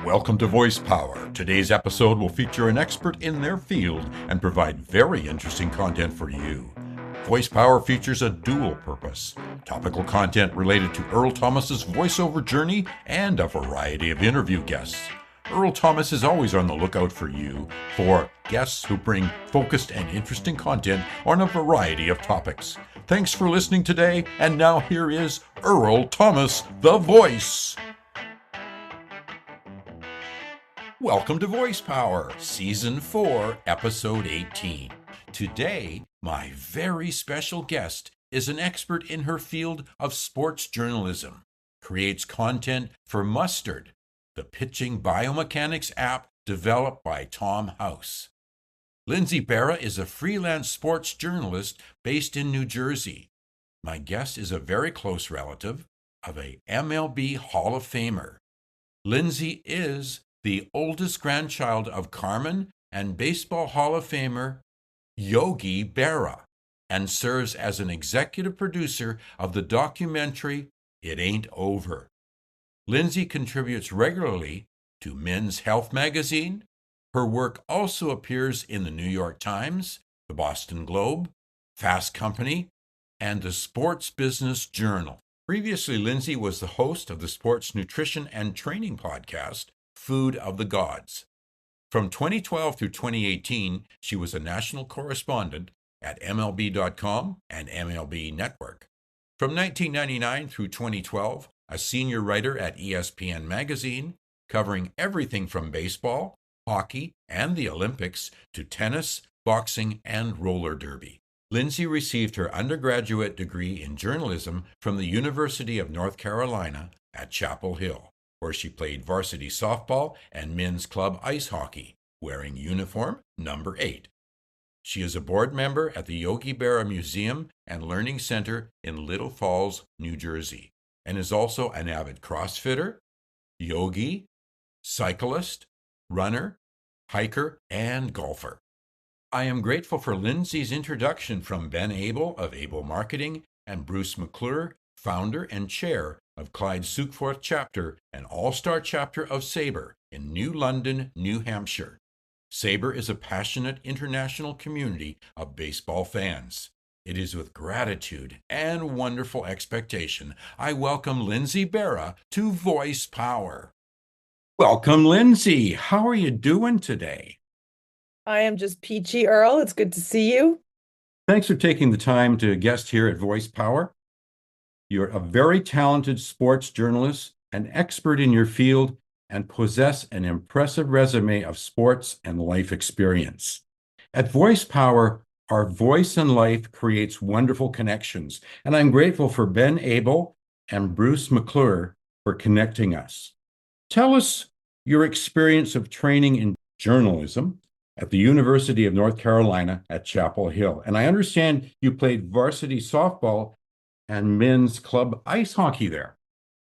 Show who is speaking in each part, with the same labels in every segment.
Speaker 1: Welcome to Voice Power. Today's episode will feature an expert in their field and provide very interesting content for you. Voice Power features a dual purpose: topical content related to Earl Thomas's voiceover journey and a variety of interview guests. Earl Thomas is always on the lookout for you for guests who bring focused and interesting content on a variety of topics. Thanks for listening today, and now here is Earl Thomas, the voice. Welcome to Voice Power, Season 4, Episode 18. Today, my very special guest is an expert in her field of sports journalism, creates content for Mustard, the pitching biomechanics app developed by Tom House. Lindsay Berra is a freelance sports journalist based in New Jersey. My guest is a very close relative of a MLB Hall of Famer. Lindsay is the oldest grandchild of Carmen and Baseball Hall of Famer YOGI Berra, and serves as an executive producer of the documentary It Ain't Over. Lindsay contributes regularly to Men's Health magazine. Her work also appears in the New York Times, the Boston Globe, Fast Company, and the SportsBusiness Journal. Previously, Lindsay was the host of the sports nutrition and training podcast, Food of the Gods. From 2012 through 2018, she was a national correspondent at MLB.com and MLB Network. From 1999 through 2012, a senior writer at ESPN magazine, covering everything from baseball, hockey, and the Olympics to tennis, boxing, and roller derby. Lindsay received her undergraduate degree in journalism from the University of North Carolina at Chapel Hill, where she played varsity softball and men's club ice hockey, wearing uniform number 8. She is a board member at the YOGI BERRA Museum and Learning Center in Little Falls, New Jersey, and is also an avid CrossFitter, yogi, cyclist, runner, hiker, and golfer. I am grateful for Lindsay's introduction from Ben Abel of Abel Marketing and Bruce McClure, founder and chair of Clyde Sukeforth chapter and all-star chapter of SABRE in New London, New Hampshire. SABRE is a passionate international community of baseball fans. It is with gratitude and wonderful expectation I welcome Lindsay Berra to Voice Power. Welcome, Lindsay. How are you doing today?
Speaker 2: I am just peachy, Earl. It's good to see you.
Speaker 1: Thanks for taking the time to guest here at Voice Power. You're a very talented sports journalist, an expert in your field, and possess an impressive resume of sports and life experience. At Voice Power, our voice and life creates wonderful connections, and I'm grateful for Ben Abel and Bruce McClure for connecting us. Tell us your experience of training in journalism at the University of North Carolina at Chapel Hill. And I understand you played varsity softball and men's club ice hockey there.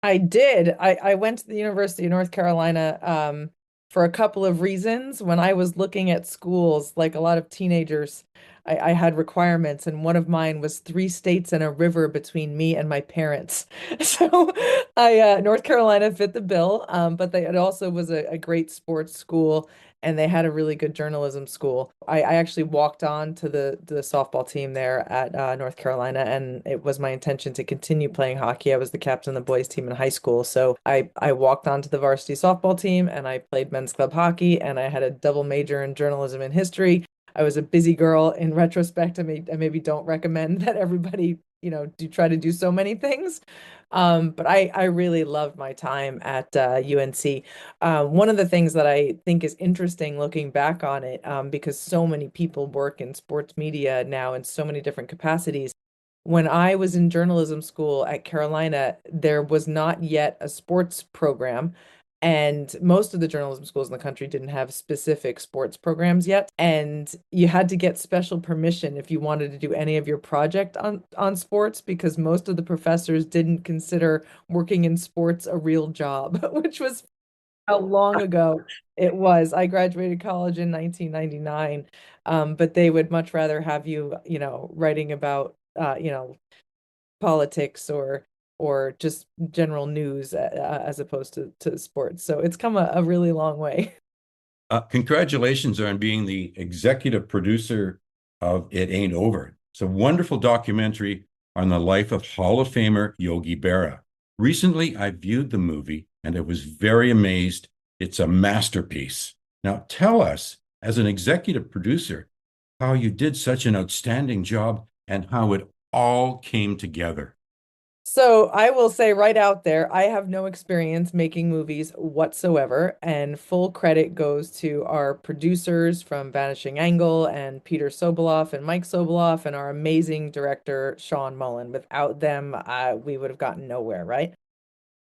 Speaker 2: I did. I went to the University of North Carolina for a couple of reasons. When I was looking at schools, like a lot of teenagers, I had requirements, and one of mine was 3 states and a river between me and my parents. So North Carolina fit the bill, but it also was a great sports school, and they had a really good journalism school. I actually walked on to the softball team there at North Carolina, and it was my intention to continue playing hockey. I was the captain of the boys team in high school. So I walked on to the varsity softball team, and I played men's club hockey, and I had a double major in journalism and history. I was a busy girl. In retrospect, I maybe don't recommend that everybody, do try to do so many things. But I really loved my time at UNC. One of the things that I think is interesting looking back on it, because so many people work in sports media now in so many different capacities. When I was in journalism school at Carolina, there was not yet a sports program. And most of the journalism schools in the country didn't have specific sports programs yet. And you had to get special permission if you wanted to do any of your project on sports, because most of the professors didn't consider working in sports a real job, which was how long ago it was. I graduated college in 1999, but they would much rather have you, writing about, politics or or just general news as opposed to sports. So it's come a really long way.
Speaker 1: Congratulations on being the executive producer of It Ain't Over. It's a wonderful documentary on the life of Hall of Famer Yogi Berra. Recently, I viewed the movie and I was very amazed. It's a masterpiece. Now, tell us, as an executive producer, how you did such an outstanding job and how it all came together.
Speaker 2: So I will say right out there, I have no experience making movies whatsoever, and full credit goes to our producers from Vanishing Angle and Peter Soboleff and Mike Soboleff and our amazing director Sean Mullen. Without them, we would have gotten nowhere, right?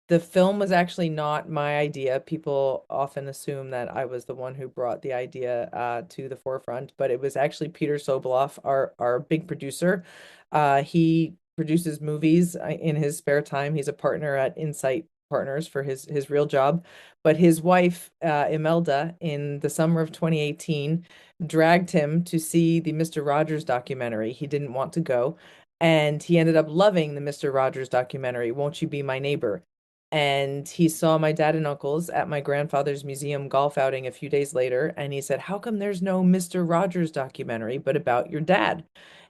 Speaker 2: The film was actually not my idea. People often assume that I was the one who brought the idea to the forefront, but it was actually Peter Soboleff, our big producer. He produces movies in his spare time. He's a partner at Insight Partners for his real job. But his wife, Imelda, in the summer of 2018, dragged him to see the Mr. Rogers documentary. He didn't want to go, and he ended up loving the Mr. Rogers documentary, Won't You Be My Neighbor? And he saw my dad and uncles at my grandfather's museum golf outing a few days later, and he said, "How come there's no Mr. Rogers documentary, but about your dad?"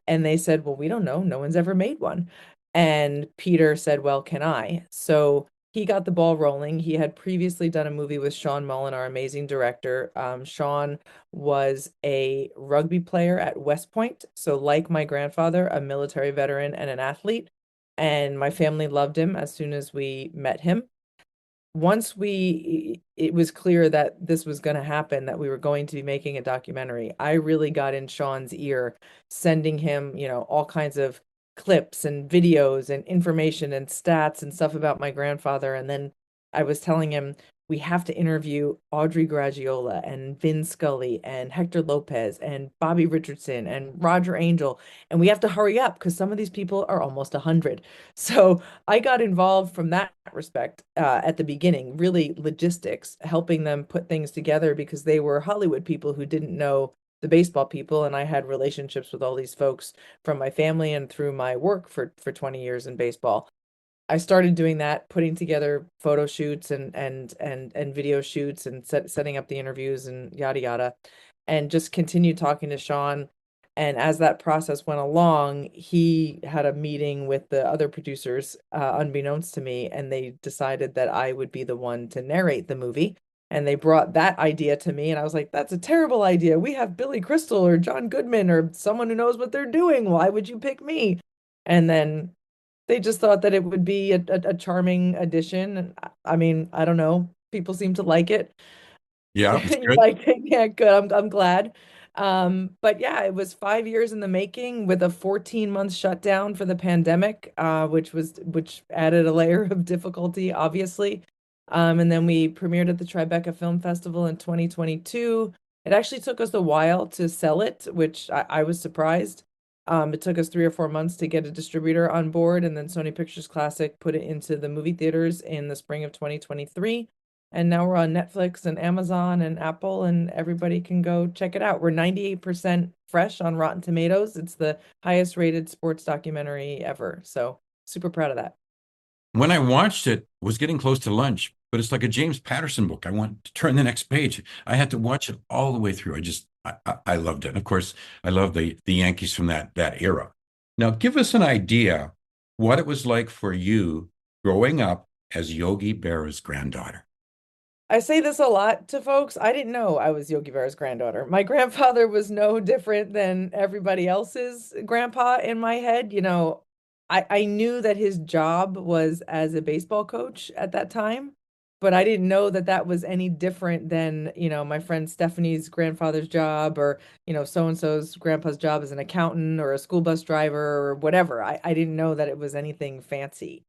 Speaker 2: And they said, "Well, we don't know. No one's ever made one." And Peter said, "Well, can I?" So he got the ball rolling. He had previously done a movie with Sean Mullen, our amazing director. Sean was a rugby player at West Point. So, like my grandfather, a military veteran and an athlete. And my family loved him as soon as we met him. Once it was clear that this was going to happen, that we were going to be making a documentary, I really got in Sean's ear, sending him, all kinds of clips and videos and information and stats and stuff about my grandfather. And then I was telling him, we have to interview Audrey Graggiola and Vin Scully and Hector Lopez and Bobby Richardson and Roger Angel. And we have to hurry up because some of these people are almost 100. So I got involved from that respect at the beginning, really logistics, helping them put things together because they were Hollywood people who didn't know the baseball people, and I had relationships with all these folks from my family and through my work for 20 years in baseball. I started doing that, putting together photo shoots and video shoots and setting up the interviews and yada yada, and just continued talking to Sean. And as that process went along, he had a meeting with the other producers, unbeknownst to me, and they decided that I would be the one to narrate the movie. And they brought that idea to me, and I was like, "That's a terrible idea. We have Billy Crystal or John Goodman or someone who knows what they're doing. Why would you pick me?" And then they just thought that it would be a charming addition. And I mean, I don't know. People seem to like it.
Speaker 1: Yeah, it's
Speaker 2: You
Speaker 1: good.
Speaker 2: like it? Yeah, good. I'm glad. But yeah, it was 5 years in the making with a 14-month shutdown for the pandemic, which added a layer of difficulty, obviously. And then we premiered at the Tribeca Film Festival in 2022. It actually took us a while to sell it, which I was surprised. It took us 3 or 4 months to get a distributor on board, and then Sony Pictures Classic put it into the movie theaters in the spring of 2023. And now we're on Netflix and Amazon and Apple, and everybody can go check it out. We're 98% fresh on Rotten Tomatoes. It's the highest rated sports documentary ever. So super proud of that.
Speaker 1: When I watched it, was getting close to lunch, but it's like a James Patterson book. I want to turn the next page. I had to watch it all the way through. I loved it. And of course, I love the Yankees from that era. Now, give us an idea what it was like for you growing up as Yogi Berra's granddaughter.
Speaker 2: I say this a lot to folks. I didn't know I was Yogi Berra's granddaughter. My grandfather was no different than everybody else's grandpa in my head. I knew that his job was as a baseball coach at that time, but I didn't know that that was any different than, my friend Stephanie's grandfather's job or, so and so's grandpa's job as an accountant or a school bus driver or whatever. I didn't know that it was anything fancy.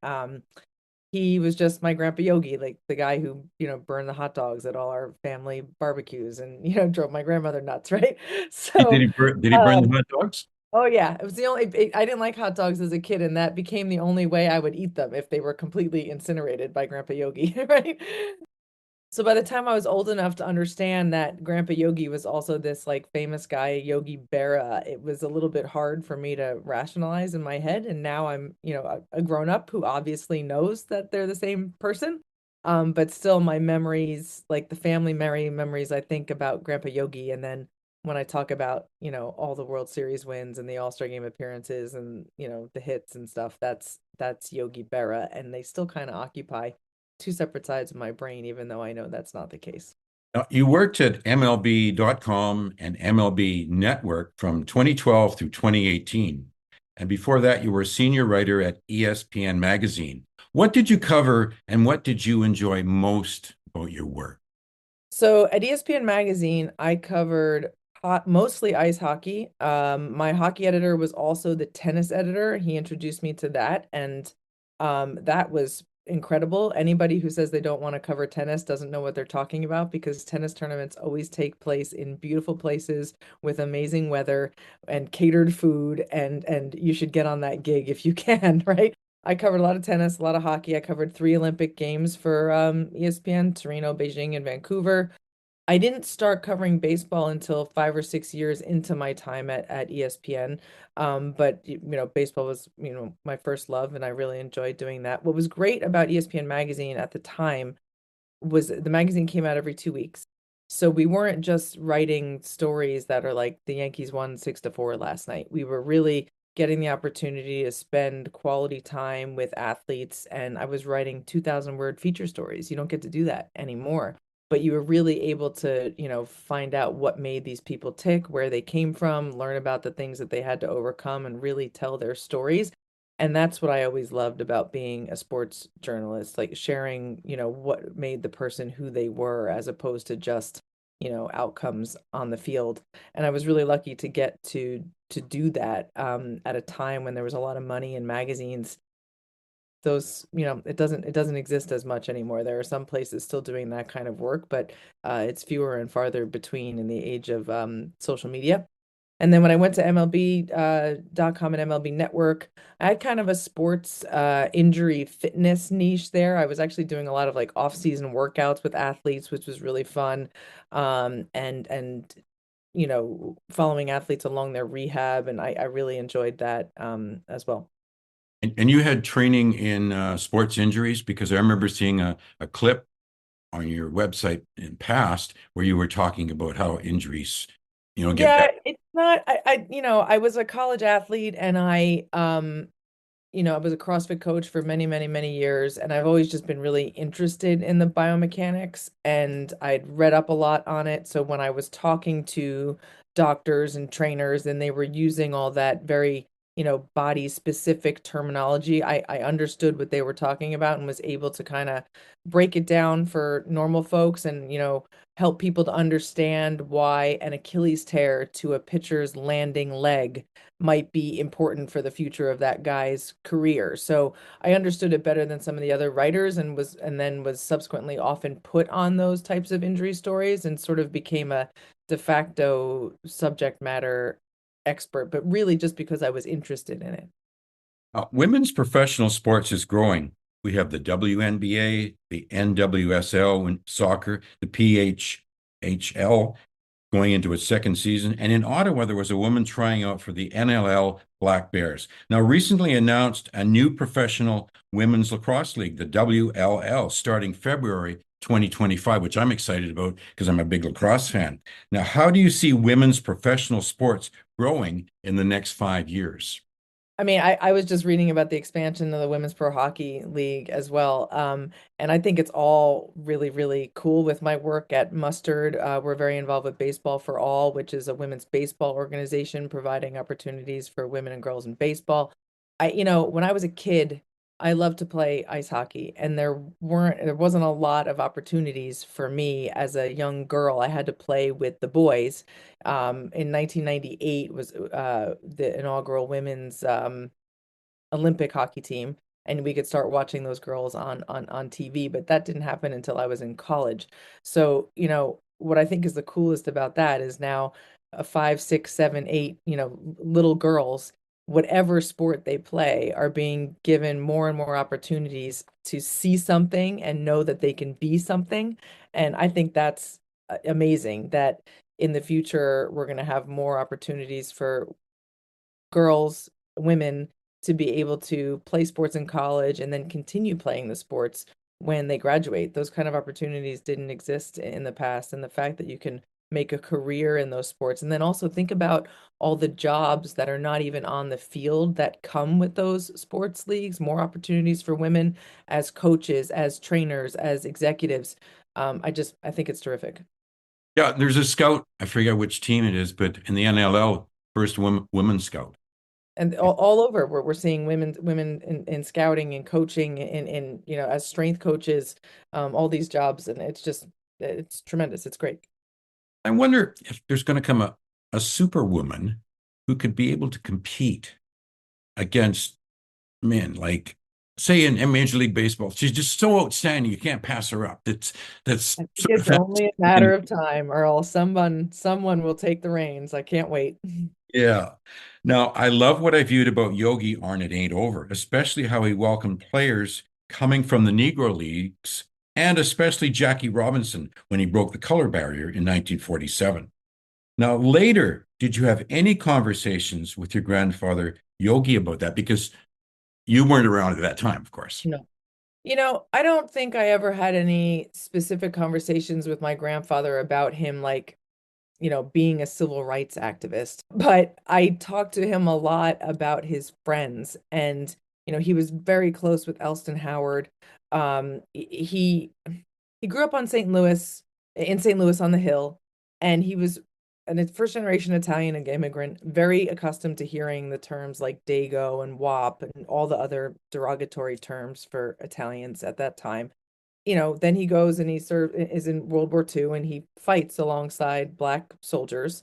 Speaker 2: He was just my grandpa Yogi, like the guy who, burned the hot dogs at all our family barbecues and, drove my grandmother nuts, right? So,
Speaker 1: Did he burn the
Speaker 2: um,
Speaker 1: hot dogs?
Speaker 2: oh yeah, it was the only, I didn't like hot dogs as a kid, and that became the only way I would eat them if they were completely incinerated by Grandpa Yogi, right? So by the time I was old enough to understand that Grandpa Yogi was also this like famous guy, Yogi Berra, it was a little bit hard for me to rationalize in my head. And now I'm, a grown up who obviously knows that they're the same person. But still my memories, like the family memories, I think about Grandpa Yogi. And then when I talk about, all the World Series wins and the All-Star game appearances and, the hits and stuff, that's Yogi Berra. And they still kind of occupy two separate sides of my brain, even though I know that's not the case.
Speaker 1: Now, you worked at MLB.com and MLB Network from 2012 through 2018. And before that, you were a senior writer at ESPN Magazine. What did you cover and what did you enjoy most about your work?
Speaker 2: So at ESPN Magazine, I covered mostly ice hockey. My hockey editor was also the tennis editor. He introduced me to that, and that was incredible. Anybody who says they don't want to cover tennis doesn't know what they're talking about because tennis tournaments always take place in beautiful places with amazing weather and catered food, and you should get on that gig if you can, right? I covered a lot of tennis, a lot of hockey. I covered three Olympic Games for ESPN, Torino, Beijing, and Vancouver. I didn't start covering baseball until 5 or 6 years into my time at ESPN. But baseball was, my first love, and I really enjoyed doing that. What was great about ESPN Magazine at the time was the magazine came out every 2 weeks. So we weren't just writing stories that are like the Yankees won 6-4 last night. We were really getting the opportunity to spend quality time with athletes. And I was writing 2,000 word feature stories. You don't get to do that anymore. But you were really able to, find out what made these people tick, where they came from, learn about the things that they had to overcome, and really tell their stories. And that's what I always loved about being a sports journalist, like sharing, what made the person who they were as opposed to just, outcomes on the field. And I was really lucky to get to do that at a time when there was a lot of money in magazines. Those, it doesn't exist as much anymore. There are some places still doing that kind of work, but it's fewer and farther between in the age of social media. And then when I went to MLB.com and MLB Network, I had kind of a sports injury fitness niche there. I was actually doing a lot of like off-season workouts with athletes, which was really fun. And following athletes along their rehab, and I really enjoyed that as well.
Speaker 1: And you had training in sports injuries because I remember seeing a clip on your website in past where you were talking about how injuries, get
Speaker 2: Yeah,
Speaker 1: better.
Speaker 2: it's not I was a college athlete and I was a CrossFit coach for many, many, many years, and I've always just been really interested in the biomechanics, and I'd read up a lot on it. So when I was talking to doctors and trainers and they were using all that very, body specific terminology, I understood what they were talking about and was able to kind of break it down for normal folks and, help people to understand why an Achilles tear to a pitcher's landing leg might be important for the future of that guy's career. So I understood it better than some of the other writers and then was subsequently often put on those types of injury stories and sort of became a de facto subject matter expert, but really just because I was interested in it.
Speaker 1: Women's professional sports is growing. We have the WNBA, the NWSL in soccer, the PHHL going into its second season. And in Ottawa, there was a woman trying out for the NLL Black Bears. Now, recently announced a new professional women's lacrosse league, the WLL, starting February 2025, which I'm excited about because I'm a big lacrosse fan. Now, how do you see women's professional sports growing in the next 5 years?
Speaker 2: I mean, I was just reading about the expansion of the Women's Pro Hockey League as well. And I think it's all really, really cool with my work at Mustard. We're very involved with Baseball for All, which is a women's baseball organization providing opportunities for women and girls in baseball. When I was a kid, I loved to play ice hockey, and there wasn't a lot of opportunities for me as a young girl. I had to play with the boys. In 1998 was the inaugural women's Olympic hockey team, and we could start watching those girls on TV, but that didn't happen until I was in college. So, what I think is the coolest about that is now 5, 6, 7, 8, little girls whatever sport they play, are being given more and more opportunities to see something and know that they can be something. And I think that's amazing that in the future we're going to have more opportunities for girls, women to be able to play sports in college and then continue playing the sports when they graduate. Those kind of opportunities didn't exist in the past. And the fact that you can make a career in those sports, and then also think about all the jobs that are not even on the field that come with those sports leagues, more opportunities for women as coaches, as trainers, as executives. I think it's terrific.
Speaker 1: Yeah, there's a scout. I forget which team it is, but in the NLL, first women scout.
Speaker 2: And all over we're seeing women in scouting and coaching in as strength coaches, all these jobs, and it's tremendous. It's great.
Speaker 1: I wonder if there's going to come a superwoman who could be able to compete against men, like say in Major League Baseball. She's just so outstanding, you can't pass her up. That's
Speaker 2: I think
Speaker 1: sort of
Speaker 2: it's only a matter
Speaker 1: fascinating.
Speaker 2: of time, Earl. Someone will take the reins. I can't wait.
Speaker 1: Yeah. Now, I love what I viewed about Yogi on It Ain't Over, especially how he welcomed players coming from the Negro Leagues, and especially Jackie Robinson when he broke the color barrier in 1947. Now, later, did you have any conversations with your grandfather, Yogi, about that? Because you weren't around at that time, of course.
Speaker 2: No. I don't think I ever had any specific conversations with my grandfather about him, like, being a civil rights activist. But I talked to him a lot about his friends, and he was very close with Elston Howard. He grew up on St. Louis, in St. Louis on the Hill, and he was a first generation Italian immigrant, very accustomed to hearing the terms like Dago and WAP and all the other derogatory terms for Italians at that time. Then he goes and is in World War II, and he fights alongside Black soldiers,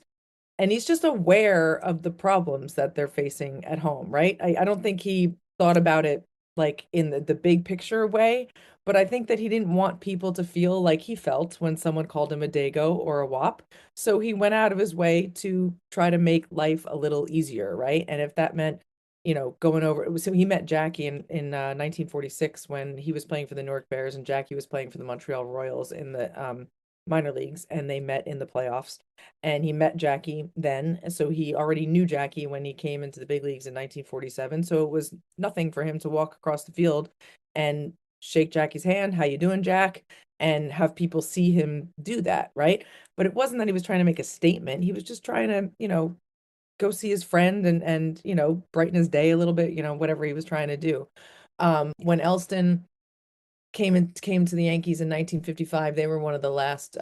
Speaker 2: and he's just aware of the problems that they're facing at home, right? I don't think he thought about it like in the big picture way, but I think that he didn't want people to feel like he felt when someone called him a Dago or a WAP. So he went out of his way to try to make life a little easier, right? And if that meant, going over, so he met Jackie in 1946 when he was playing for the Newark Bears and Jackie was playing for the Montreal Royals in the minor leagues, and they met in the playoffs, and he met Jackie then. So he already knew Jackie when he came into the big leagues in 1947. So it was nothing for him to walk across the field and shake Jackie's hand. How you doing, Jack? And have people see him do that, right? But it wasn't that he was trying to make a statement. He was just trying to, go see his friend and brighten his day a little bit, whatever he was trying to do. When Elston came to the Yankees in 1955. They were one of the last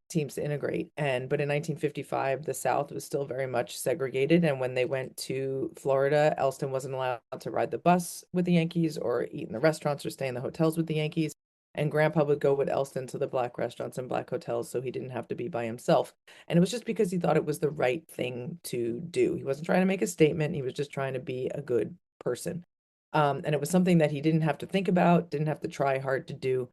Speaker 2: teams to integrate. But in 1955, the South was still very much segregated. And when they went to Florida, Elston wasn't allowed to ride the bus with the Yankees or eat in the restaurants or stay in the hotels with the Yankees. And Grandpa would go with Elston to the Black restaurants and Black hotels so he didn't have to be by himself. And it was just because he thought it was the right thing to do. He wasn't trying to make a statement. He was just trying to be a good person. And it was something that he didn't have to think about, didn't have to try hard to do.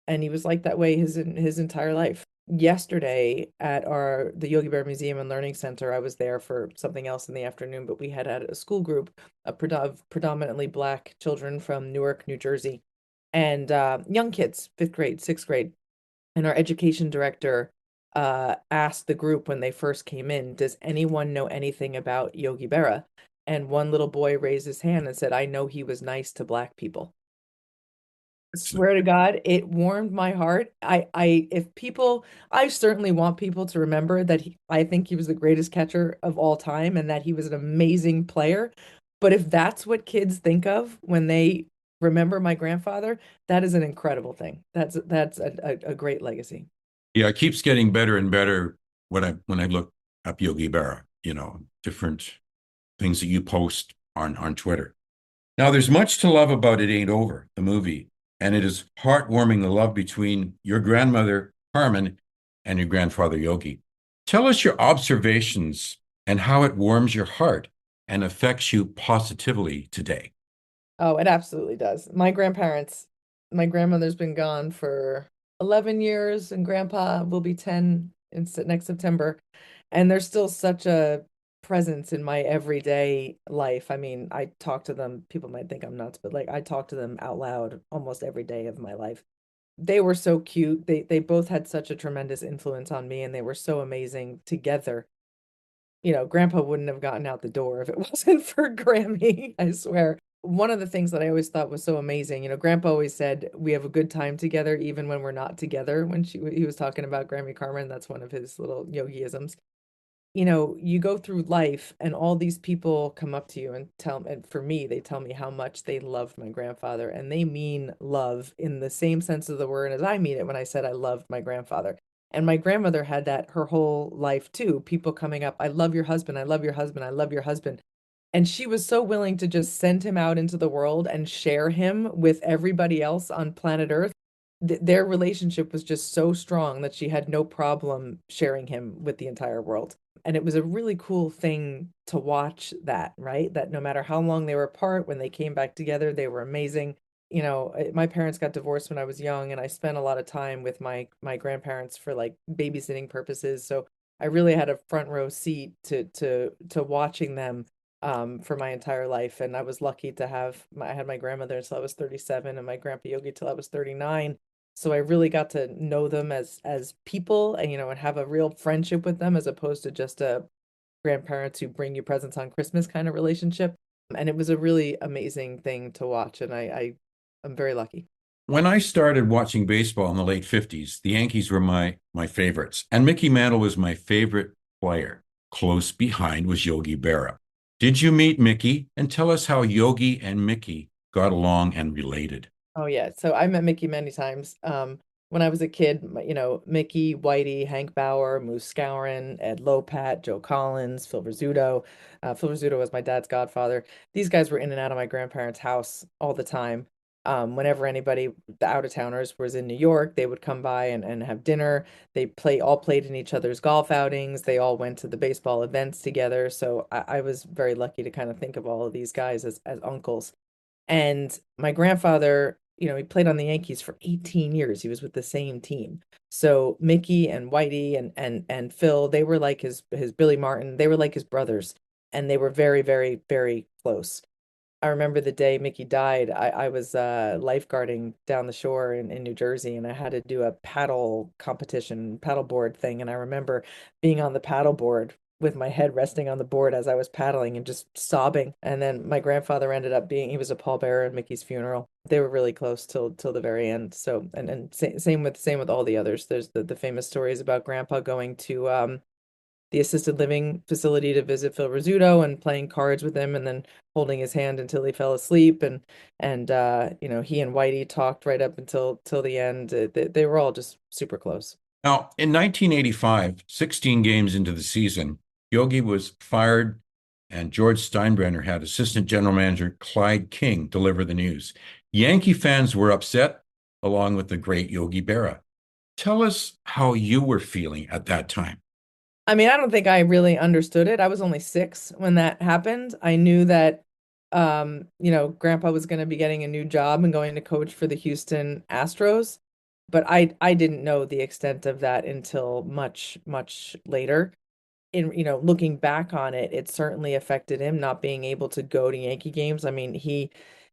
Speaker 2: And he was like that way his entire life. Yesterday at the Yogi Berra Museum and Learning Center, I was there for something else in the afternoon, but we had a school group of predominantly Black children from Newark, New Jersey, and young kids, fifth grade, sixth grade. And our education director asked the group when they first came in, does anyone know anything about Yogi Berra? And one little boy raised his hand and said, I know he was nice to Black people. Swear to God, it warmed my heart. I certainly want people to remember that I think he was the greatest catcher of all time and that he was an amazing player. But if that's what kids think of when they remember my grandfather, that is an incredible thing. That's a great legacy.
Speaker 1: Yeah, it keeps getting better and better when I look up Yogi Berra, different things that you post on Twitter. Now, there's much to love about It Ain't Over, the movie, and it is heartwarming, the love between your grandmother, Carmen, and your grandfather, Yogi. Tell us your observations and how it warms your heart and affects you positively today.
Speaker 2: Oh, it absolutely does. My grandmother's been gone for 11 years, and grandpa will be 10 next September. And there's still such a presence in my everyday life. I mean, I talk to them, people might think I'm nuts, but like I talk to them out loud almost every day of my life. They were so cute. They both had such a tremendous influence on me and they were so amazing together. Grandpa wouldn't have gotten out the door if it wasn't for Grammy, I swear. One of the things that I always thought was so amazing, Grandpa always said we have a good time together even when we're not together. When he was talking about Grammy Carmen, that's one of his little yogiisms. You go through life and all these people come up to you and for me, they tell me how much they loved my grandfather, and they mean love in the same sense of the word as I mean it when I said I loved my grandfather. And my grandmother had that her whole life too. People coming up, I love your husband, I love your husband, I love your husband. And she was so willing to just send him out into the world and share him with everybody else on planet Earth. Their relationship was just so strong that she had no problem sharing him with the entire world. And it was a really cool thing to watch that, right? That no matter how long they were apart, when they came back together, they were amazing. My parents got divorced when I was young, and I spent a lot of time with my grandparents for like babysitting purposes. So I really had a front row seat to watching them for my entire life. And I was lucky to I had my grandmother until I was 37 and my grandpa Yogi till I was 39. So I really got to know them as people and and have a real friendship with them as opposed to just a grandparents who bring you presents on Christmas kind of relationship. And it was a really amazing thing to watch, and I'm very lucky.
Speaker 1: When I started watching baseball in the late 50s, the Yankees were my favorites, and Mickey Mantle was my favorite player. Close behind was Yogi Berra. Did you meet Mickey? And tell us how Yogi and Mickey got along and related.
Speaker 2: Oh yeah. So I met Mickey many times. When I was a kid, Mickey, Whitey, Hank Bauer, Moose Scourin, Ed Lopat, Joe Collins, Phil Rizzuto. Phil Rizzuto was my dad's godfather. These guys were in and out of my grandparents' house all the time. Whenever anybody, the out-of-towners, was in New York, they would come by and have dinner. All played in each other's golf outings. They all went to the baseball events together. So I was very lucky to kind of think of all of these guys as uncles. And my grandfather, he played on the Yankees for 18 years. He was with the same team. So Mickey and Whitey and Phil, they were like his Billy Martin. They were like his brothers, and they were very, very, very close. I remember the day Mickey died. I was lifeguarding down the shore in New Jersey, and I had to do a paddle competition, paddleboard thing. And I remember being on the paddleboard with my head resting on the board as I was paddling and just sobbing. And then my grandfather ended up he was a pallbearer at Mickey's funeral. They were really close till the very end. So and same with all the others. There's the famous stories about Grandpa going to the assisted living facility to visit Phil Rizzuto and playing cards with him and then holding his hand until he fell asleep and he and Whitey talked right up until till the end. They were all just super close.
Speaker 1: Now, in 1985, 16 games into the season, Yogi was fired and George Steinbrenner had assistant general manager Clyde King deliver the news. Yankee fans were upset, along with the great Yogi Berra. Tell us how you were feeling at that time.
Speaker 2: I mean, I don't think I really understood it. I was only 6 when that happened. I knew that Grandpa was going to be getting a new job and going to coach for the Houston Astros, but I didn't know the extent of that until much, much later. Looking back on it, it certainly affected him not being able to go to Yankee games. I mean,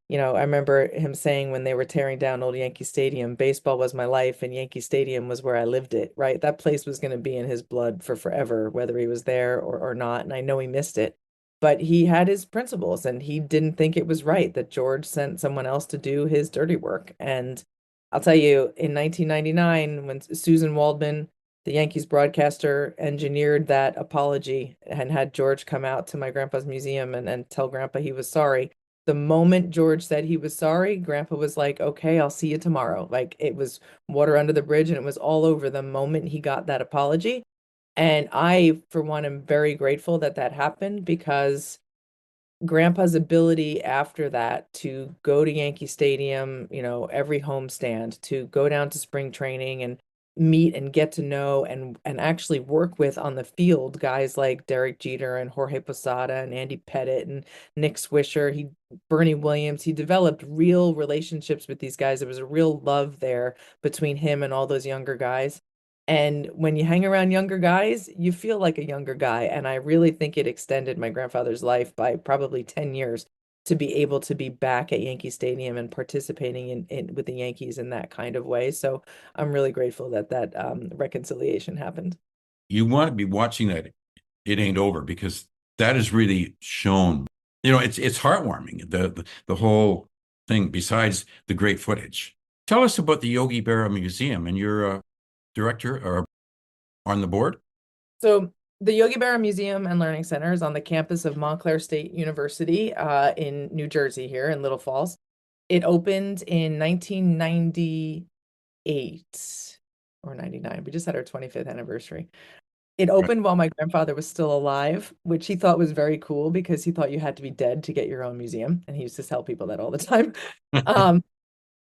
Speaker 2: I remember him saying when they were tearing down old Yankee Stadium, baseball was my life and Yankee Stadium was where I lived it, right? That place was going to be in his blood for forever, whether he was there or not. And I know he missed it, but he had his principles and he didn't think it was right that George sent someone else to do his dirty work. And I'll tell you, in 1999, when Susan Waldman, the Yankees broadcaster, engineered that apology and had George come out to my grandpa's museum and tell Grandpa he was sorry. The moment George said he was sorry, Grandpa was like, okay, I'll see you tomorrow. Like it was water under the bridge and it was all over the moment he got that apology. And I, for one, am very grateful that that happened because Grandpa's ability after that to go to Yankee Stadium, every homestand, to go down to spring training and meet and get to know and actually work with on the field guys like Derek Jeter and Jorge Posada and Andy Pettit and Nick Swisher, Bernie Williams. He developed real relationships with these guys. There was a real love there between him and all those younger guys. And when you hang around younger guys, you feel like a younger guy. And I really think it extended my grandfather's life by probably 10 years to be able to be back at Yankee Stadium and participating in with the Yankees in that kind of way. So I'm really grateful that reconciliation happened.
Speaker 1: You want to be watching that It Ain't Over, because that is really shown. It's heartwarming, the whole thing, besides the great footage. Tell us about the Yogi Berra Museum, and you're a director or on the board.
Speaker 2: So the Yogi Berra Museum and Learning Center is on the campus of Montclair State University in New Jersey here in Little Falls. It opened in 1998 or 99. We just had our 25th anniversary. It
Speaker 1: Right.
Speaker 2: opened while my grandfather was still alive, which he thought was very cool because he thought you had to be dead to get your own museum. And he used to tell people that all the time. Um,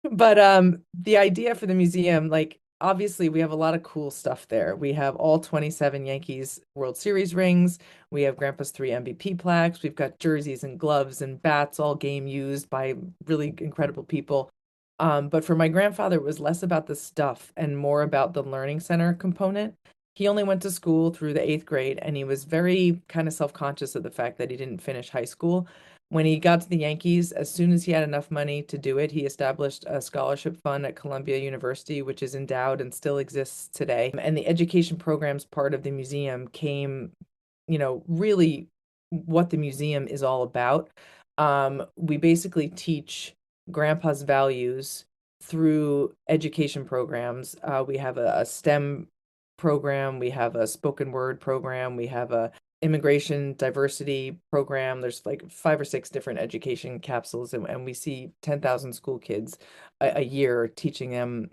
Speaker 2: but the idea for the museum, like obviously we have a lot of cool stuff there. We have all 27 Yankees World Series rings. We have Grandpa's 3 MVP plaques. We've got jerseys and gloves and bats, all game used by really incredible people. But for my grandfather, it was less about the stuff and more about the learning center component. He only went to school through the eighth grade, and he was very kind of self-conscious of the fact that he didn't finish high school. When he got to the Yankees, as soon as he had enough money to do it, he established a scholarship fund at Columbia University, which is endowed and still exists today. And the education programs part of the museum came, really what the museum is all about. We basically teach grandpa's values through education programs. We have a STEM program, we have a spoken word program, we have a immigration diversity program. There's like 5 or 6 different education capsules, and we see 10,000 school kids a year teaching them,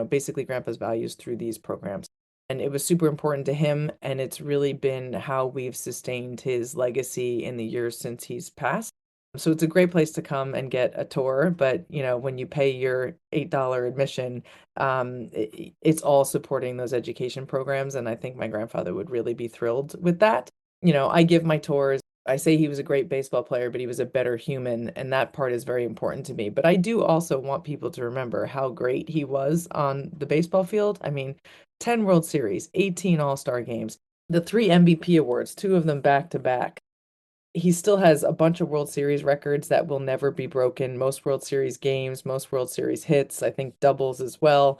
Speaker 2: basically grandpa's values through these programs. And it was super important to him, and it's really been how we've sustained his legacy in the years since he's passed. So it's a great place to come and get a tour, but when you pay your $8 admission, it's all supporting those education programs, and I think my grandfather would really be thrilled with that. I give my tours. I say he was a great baseball player, but he was a better human, and that part is very important to me. But I do also want people to remember how great he was on the baseball field. I mean, 10 World Series, 18 All-Star games, the 3 MVP awards, 2 of them back to back. He still has a bunch of World Series records that will never be broken. Most World Series games, most World Series hits, I think doubles as well.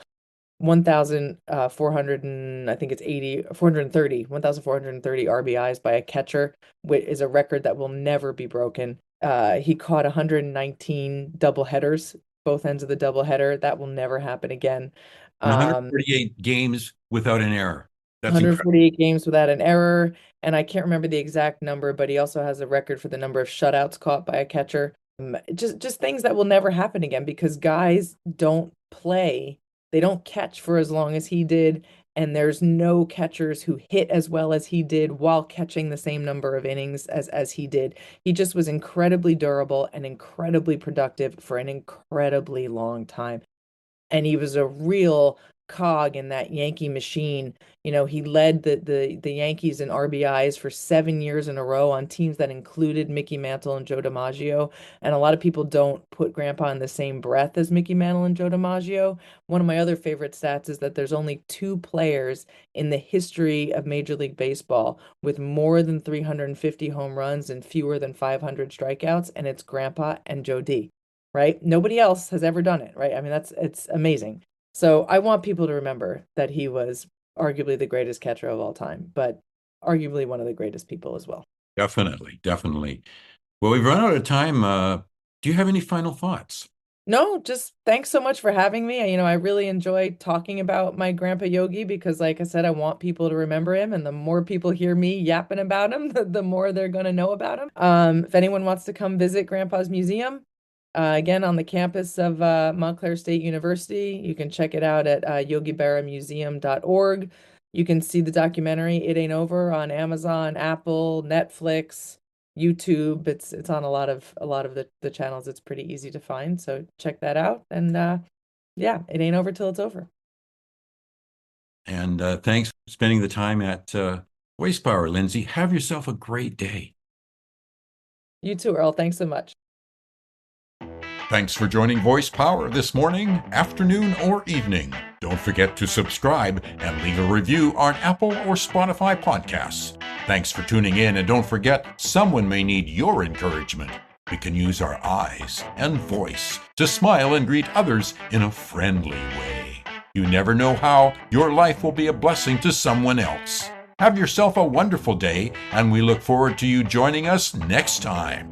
Speaker 2: 1,400 and I think it's 80, 430, 1,430 RBIs by a catcher, which is a record that will never be broken. He caught 119 double headers, both ends of the double header. That will never happen again.
Speaker 1: And
Speaker 2: Um,
Speaker 1: 148 games without an error. That's incredible.
Speaker 2: 148 games without an error. And I can't remember the exact number, but he also has a record for the number of shutouts caught by a catcher. Just things that will never happen again because guys don't play. They don't catch for as long as he did. And there's no catchers who hit as well as he did while catching the same number of innings as he did. He just was incredibly durable and incredibly productive for an incredibly long time, and he was a real cog in that Yankee machine. He led the Yankees in RBIs for 7 years in a row on teams that included Mickey Mantle and Joe DiMaggio. And a lot of people don't put Grandpa in the same breath as Mickey Mantle and Joe DiMaggio. One of my other favorite stats is that there's only 2 players in the history of Major League Baseball with more than 350 home runs and fewer than 500 strikeouts, and it's Grandpa and Joe D, right? Nobody else has ever done it, right? I mean, it's amazing. So I want people to remember that he was arguably the greatest catcher of all time, but arguably one of the greatest people as well.
Speaker 1: Definitely, definitely. Well, we've run out of time. Do you have any final thoughts?
Speaker 2: No, just thanks so much for having me. I really enjoy talking about my grandpa Yogi because, like I said, I want people to remember him, and the more people hear me yapping about him, the more they're going to know about him. If anyone wants to come visit Grandpa's museum, again, on the campus of Montclair State University. You can check it out at yogiberramuseum.org. You can see the documentary It Ain't Over on Amazon, Apple, Netflix, YouTube. It's on a lot of the channels. It's pretty easy to find. So check that out. And yeah, it ain't over till it's over.
Speaker 1: And thanks for spending the time at Waste Power, Lindsay. Have yourself a great day.
Speaker 2: You too, Earl. Thanks so much.
Speaker 1: Thanks for joining Voice Power this morning, afternoon, or evening. Don't forget to subscribe and leave a review on Apple or Spotify podcasts. Thanks for tuning in, and don't forget, someone may need your encouragement. We can use our eyes and voice to smile and greet others in a friendly way. You never know how your life will be a blessing to someone else. Have yourself a wonderful day, and we look forward to you joining us next time.